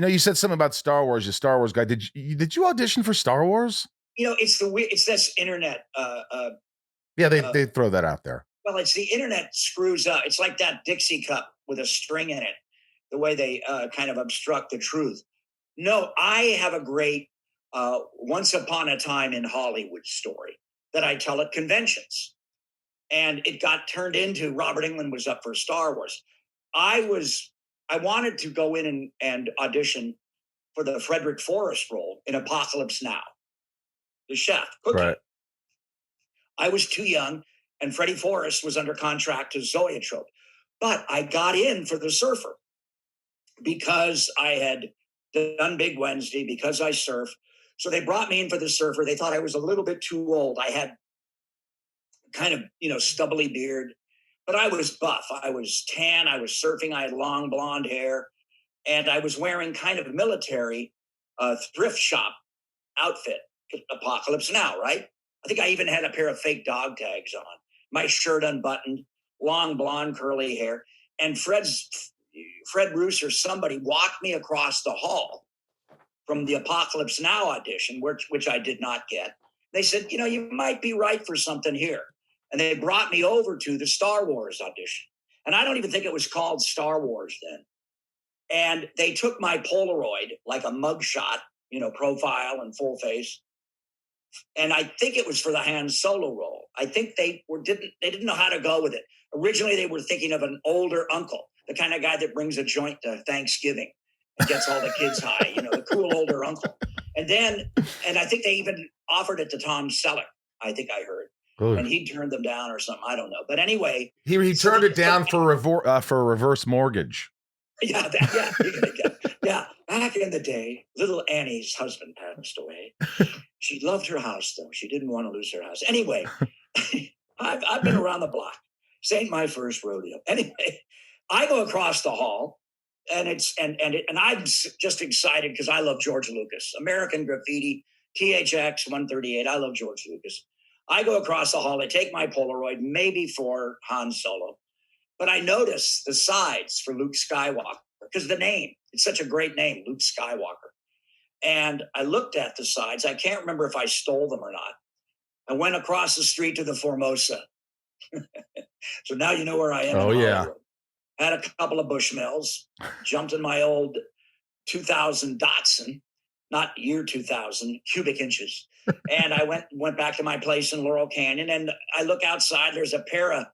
You know, you said something about Star Wars, a Star Wars guy. Did you audition for Star Wars? It's this internet. Yeah, they throw that out there. Well, it's the internet screws up. It's like that Dixie cup with a string in it, the way they kind of obstruct the truth. No, I have a great once upon a time in Hollywood story that I tell at conventions. And it got turned into Robert Englund was up for Star Wars. I wanted to go in and audition for the Frederick Forrest role in Apocalypse Now, the chef cooking. Right. I was too young, and Freddie Forrest was under contract to Zoetrope. But I got in for the surfer because I had done Big Wednesday, because I surf. So they brought me in for the surfer. They thought I was a little bit too old. I had kind of, stubbly beard, but I was buff. I was tan. I was surfing. I had long blonde hair, and I was wearing kind of military thrift shop outfit. Apocalypse Now, right? I think I even had a pair of fake dog tags on, my shirt unbuttoned, long blonde curly hair. And Fred Roos or somebody walked me across the hall from the Apocalypse Now audition, which I did not get. They said, you might be right for something here. And they brought me over to the Star Wars audition. And I don't even think it was called Star Wars then. And they took my Polaroid, like a mugshot, profile and full face. And I think it was for the Han Solo role. I think they didn't know how to go with it. Originally, they were thinking of an older uncle, the kind of guy that brings a joint to Thanksgiving and gets all the kids high, the cool older uncle. And I think they even offered it to Tom Selleck, I think I heard. Ooh. And he turned them down or something. I don't know. But anyway. He turned it down for a reverse mortgage. Yeah. Back in the day, little Annie's husband passed away. She loved her house, though. She didn't want to lose her house. Anyway, I've been around the block. This ain't my first rodeo. Anyway, I go across the hall, and I'm just excited because I love George Lucas, American Graffiti, THX 138. I love George Lucas. I go across the hall. I take my Polaroid, maybe for Han Solo, but I notice the sides for Luke Skywalker because the name. It's such a great name, Luke Skywalker. And I looked at the sides. I can't remember if I stole them or not. I went across the street to the Formosa. So now you know where I am. Oh, yeah. Had a couple of Bushmills, jumped in my old 2000 Datsun, not year 2000, cubic inches. And I went back to my place in Laurel Canyon, and I look outside. There's a pair of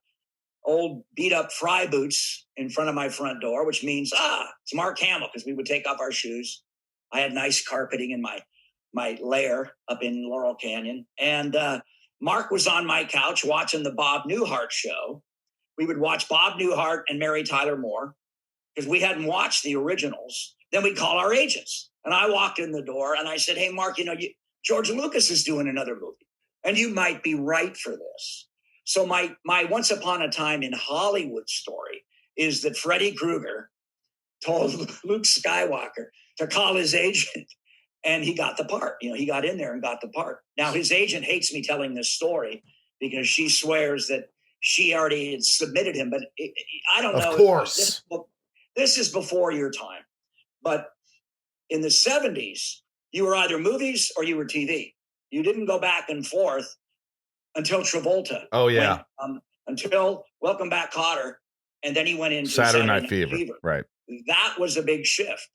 old beat up fry boots in front of my front door, which means, it's Mark Hamill, because we would take off our shoes. I had nice carpeting in my lair up in Laurel Canyon. And Mark was on my couch watching the Bob Newhart show. We would watch Bob Newhart and Mary Tyler Moore because we hadn't watched the originals. Then we'd call our agents. And I walked in the door and I said, hey, Mark, George Lucas is doing another movie. And you might be right for this. So my once upon a time in Hollywood story is that Freddy Krueger told Luke Skywalker to call his agent, and he got the part. He got in there and got the part. Now, his agent hates me telling this story because she swears that she already had submitted him, but I don't know. Of course. This is before your time. But in the 70s, you were either movies or you were TV. You didn't go back and forth until Travolta. Oh, yeah. Until Welcome Back, Kotter. And then he went into Saturday Night Fever. Right. That was a big shift.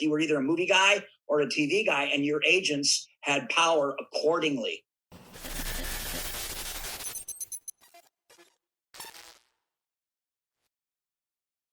You were either a movie guy or a TV guy, and your agents had power accordingly.